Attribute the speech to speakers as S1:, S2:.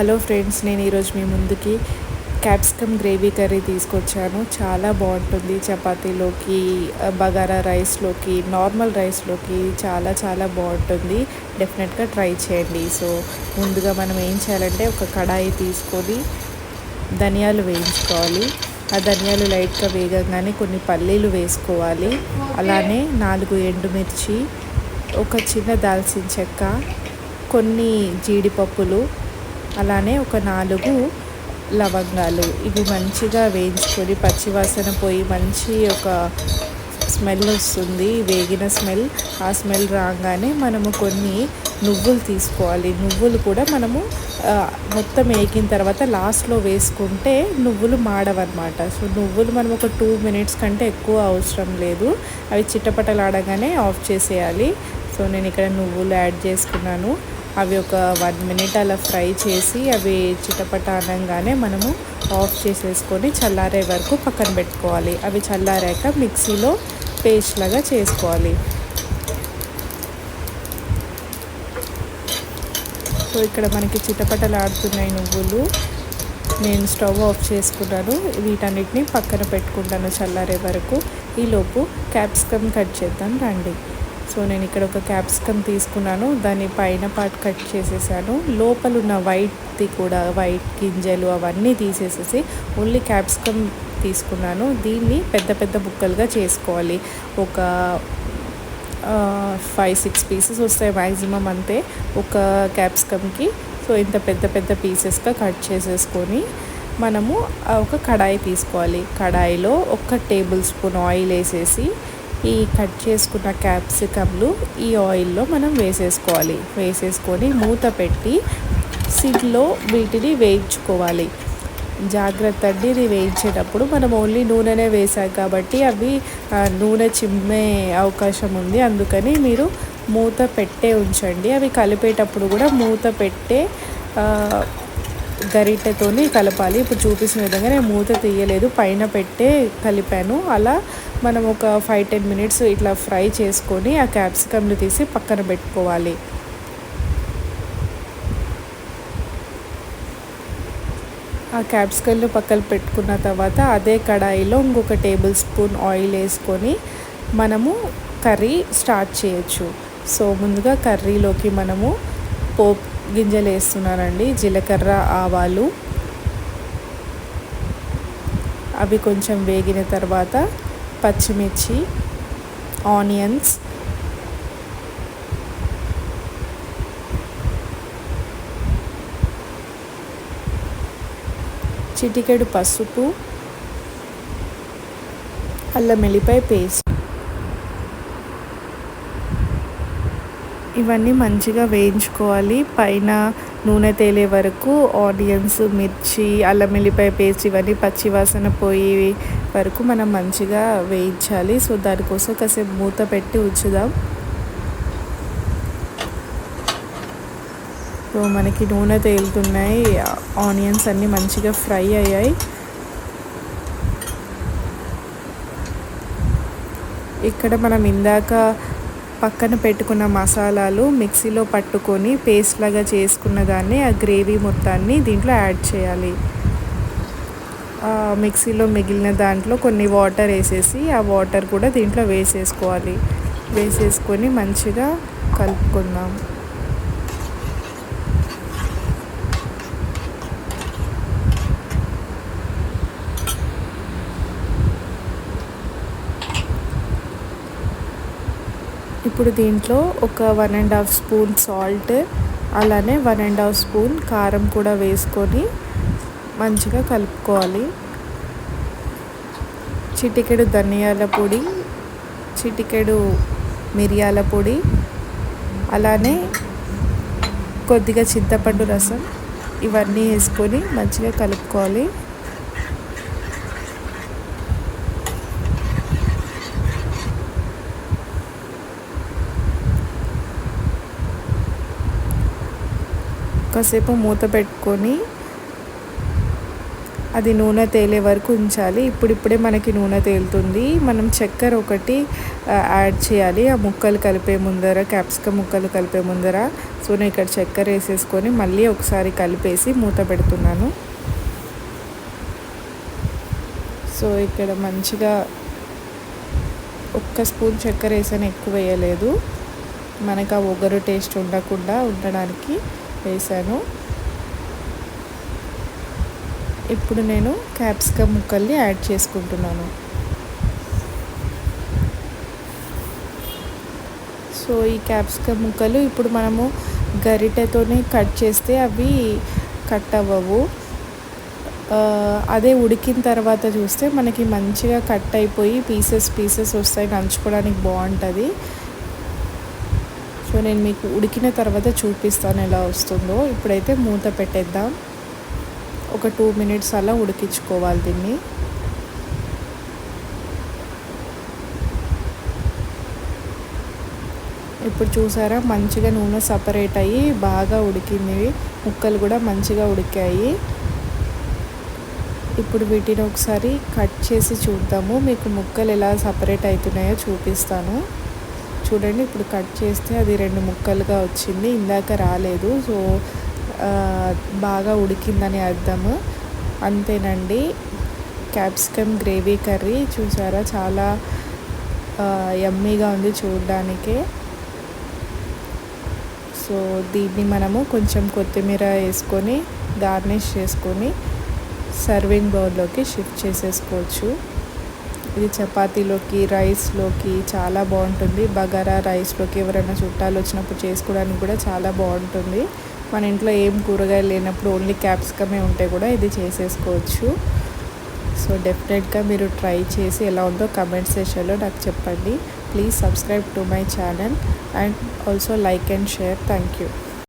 S1: Hello friends, నేను ఈరోజు మీ ముందుకి క్యాప్సికమ్ గ్రేవీ కర్రీ తీసుకొచ్చాను. చాలా బాగుంటుంది. చపాతీలోకి, బగారా రైస్లోకి, నార్మల్ రైస్లోకి చాలా చాలా బాగుంటుంది. డెఫినెట్గా ట్రై చేయండి. సో ముందుగా మనం ఏం చేయాలంటే ఒక కడాయి తీసుకొని ధనియాలు వేయించుకోవాలి. ఆ ధనియాలు లైట్గా వేగంగానే కొన్ని పల్లీలు వేసుకోవాలి. అలానే 4 ఎండుమిర్చి, ఒక చిన్న దాల్చిన చెక్క, కొన్ని జీడిపప్పులు, అలానే ఒక 4 లవంగాలు. ఇవి మంచిగా వేయించుకొని పచ్చివాసన పోయి మంచి ఒక స్మెల్ వస్తుంది, వేగిన స్మెల్. ఆ స్మెల్ రాగానే మనము కొన్ని నువ్వులు తీసుకోవాలి. నువ్వులు కూడా మనము మొత్తం వేగిన తర్వాత లాస్ట్లో వేసుకుంటే నువ్వులు మాడవన్నమాట. సో నువ్వులు మనం ఒక 2 మినిట్స్ కంటే ఎక్కువ అవసరం లేదు. అవి చిట్టపటలాడగానే ఆఫ్ చేసేయాలి. సో నేను ఇక్కడ నువ్వులు యాడ్ చేసుకున్నాను. అవి ఒక 1 మినిట్ అలా ఫ్రై చేసి అవి చిటపట అనగానే మనము ఆఫ్ చేసేసుకొని చల్లారే వరకు పక్కన పెట్టుకోవాలి. అవి చల్లారాక మిక్సీలో పేస్ట్ లాగా చేసుకోవాలి. సో ఇక్కడ మనకి చిటపటలాడుతున్నాయి నువ్వులు. నేను స్టవ్ ఆఫ్ చేసుకున్నాను. వీటన్నిటిని పక్కన పెట్టుకుంటాను చల్లారే వరకు. ఈలోపు క్యాప్సికమ్ కట్ చేద్దాం రండి. సో నేను ఇక్కడ ఒక క్యాప్సికమ్ తీసుకున్నాను. దాని పైన పార్ట్ కట్ చేసేసాను. లోపల ఉన్న వైట్ది కూడా, వైట్ గింజలు అవన్నీ తీసేసేసి ఓన్లీ క్యాప్సికమ్ తీసుకున్నాను. దీన్ని పెద్ద పెద్ద ముక్కలుగా చేసుకోవాలి. ఒక 5-6 పీసెస్ వస్తాయి మ్యాక్సిమం, అంతే ఒక క్యాప్సికమ్కి. సో ఇంత పెద్ద పెద్ద పీసెస్గా కట్ చేసేసుకొని మనము ఒక కడాయి తీసుకోవాలి. కడాయిలో 1 టేబుల్ స్పూన్ ఆయిల్ వేసేసి ఈ కట్ చేసుకున్న క్యాప్సికమ్లు ఈ ఆయిల్లో మనం వేసేసుకోవాలి. వేసేసుకొని మూత పెట్టి సిమ్లో వీటిని వేయించుకోవాలి. జాగ్రత్త అండి, ఇది వేయించేటప్పుడు మనం ఓన్లీ నూనెనే వేసాం కాబట్టి అవి నూనె చిమ్మే అవకాశం ఉంది. అందుకని మీరు మూత పెట్టే ఉంచండి. అవి కలిపేటప్పుడు కూడా మూత పెట్టే గరిటెతోని కలపాలి. ఇప్పుడు చూపించిన విధంగా నేను మూత తీయలేదు, పైన పెట్టే కలిపాను. అలా మనం ఒక 5-10 మినిట్స్ ఇట్లా ఫ్రై చేసుకొని ఆ క్యాప్సికమ్ని తీసి పక్కన పెట్టుకోవాలి. ఆ క్యాప్సికమ్లు పక్కన పెట్టుకున్న తర్వాత అదే కడాయిలో ఇంకొక టేబుల్ స్పూన్ ఆయిల్ వేసుకొని మనము కర్రీ స్టార్ట్ చేయొచ్చు. సో ముందుగా కర్రీలోకి మనము పోపు గింజలు వేస్తున్నానండి. జీలకర్ర, ఆవాలు. అవి కొంచెం వేగిన తర్వాత పచ్చిమిర్చి, ఆనియన్స్, చిటికెడు పసుపు, అల్లం వెల్లిపాయ పేస్ట్. ఇవన్నీ మంచిగా వేయించుకోవాలి. పైన నూనె తేలే వరకు ఆనియన్స్, మిర్చి, అల్లం వెల్లిపాయ పేస్ట్ ఇవన్నీ పచ్చివాసన పోయే వరకు మనం మంచిగా వేయించాలి. సో దానికోసం కాసేపు మూత పెట్టి ఉంచుదాం. సో మనకి నూనె తేలుతున్నాయి, ఆనియన్స్ అన్నీ మంచిగా ఫ్రై అయ్యాయి. ఇక్కడ మనం ఇందాక పక్కన పెట్టుకున్న మసాలాలు మిక్సీలో పట్టుకొని పేస్ట్ లాగా చేసుకున్న దాన్ని, ఆ గ్రేవీ మొత్తాన్ని దీంట్లో యాడ్ చేయాలి. మిక్సీలో మిగిలిన దాంట్లో కొన్ని వాటర్ వేసేసి ఆ వాటర్ కూడా దీంట్లో వేసేసుకోవాలి. వేసేసుకొని మంచిగా కలుపుకుందాం. ఇప్పుడు దీంట్లో ఒక 1.5 స్పూన్ సాల్ట్, అలానే 1.5 స్పూన్ కారం కూడా వేసుకొని మంచిగా కలుపుకోవాలి. చిటికెడు ధనియాల పొడి, చిటికెడు మిరియాల పొడి, అలానే కొద్దిగా చింతపండు రసం, ఇవన్నీ వేసుకొని మంచిగా కలుపుకోవాలి. కాసేపు మూత పెట్టుకొని అది నూనె తేలే వరకు ఉంచాలి. ఇప్పుడిప్పుడే మనకి నూనె తేలుతుంది. మనం చక్కెర ఒకటి యాడ్ చేయాలి ఆ ముక్కలు కలిపే ముందర, క్యాప్సికమ్ ముక్కలు కలిపే ముందర. సో నేను ఇక్కడ చక్కెర వేసేసుకొని మళ్ళీ ఒకసారి కలిపేసి మూత పెడుతున్నాను. సో ఇక్కడ మంచిగా ఒక్క స్పూన్ చక్కెర వేసాను, ఎక్కువ వేయలేదు. మనకు ఆ ఒగరు టేస్ట్ ఉండకుండా ఉండడానికి వేసాను. ఇప్పుడు నేను క్యాప్సికమ్ ముక్కల్ని యాడ్ చేసుకుంటున్నాను. సో ఈ క్యాప్సికమ్ ముక్కలు ఇప్పుడు మనము గరిటెతోనే కట్ చేస్తే అవి కట్ అవ్వవు. అదే ఉడికిన తర్వాత చూస్తే మనకి మంచిగా కట్ అయిపోయి పీసెస్ వస్తాయి, నంచుకోవడానికి బాగుంటుంది. సో నేను మీకు ఉడికిన తర్వాత చూపిస్తాను ఎలా వస్తుందో. ఇప్పుడైతే మూత పెట్టేద్దాం. ఒక 2 మినిట్స్ అలా ఉడికించుకోవాలి దీన్ని. ఇప్పుడు చూసారా మంచిగా నూనె సపరేట్ అయ్యి బాగా ఉడికింది, ముక్కలు కూడా మంచిగా ఉడికాయి. ఇప్పుడు వీటిని ఒకసారి కట్ చేసి చూద్దాము, మీకు ముక్కలు ఎలా సపరేట్ అవుతున్నాయో చూపిస్తాను. చూడండి ఇప్పుడు కట్ చేస్తే అది 2 ముక్కలుగా వచ్చింది, ఇందాక రాలేదు. సో బాగా ఉడికిందని అర్థము. అంతేనండి, క్యాప్సికమ్ గ్రేవీ కర్రీ చూసారా చాలా యమ్మీగా ఉంది చూడడానికే. సో దీన్ని మనము కొంచెం కొత్తిమీర వేసుకొని గార్నిష్ చేసుకొని సర్వింగ్ బౌల్లోకి షిఫ్ట్ చేసేసుకోవచ్చు. ఇది చపాతీలోకి, రైస్లోకి చాలా బాగుంటుంది. బగారా రైస్లోకి ఎవరైనా చుట్టాలు వచ్చినప్పుడు చేసుకోవడానికి కూడా చాలా బాగుంటుంది. మన ఇంట్లో ఏం కూరగాయలు లేనప్పుడు ఓన్లీ క్యాప్సికమే ఉంటే కూడా ఇది చేసేసుకోవచ్చు. సో డెఫినెట్గా మీరు ట్రై చేసి ఎలా ఉందో కమెంట్ సెక్షన్లో నాకు చెప్పండి. Please subscribe to my channel and also like and share. Thank you.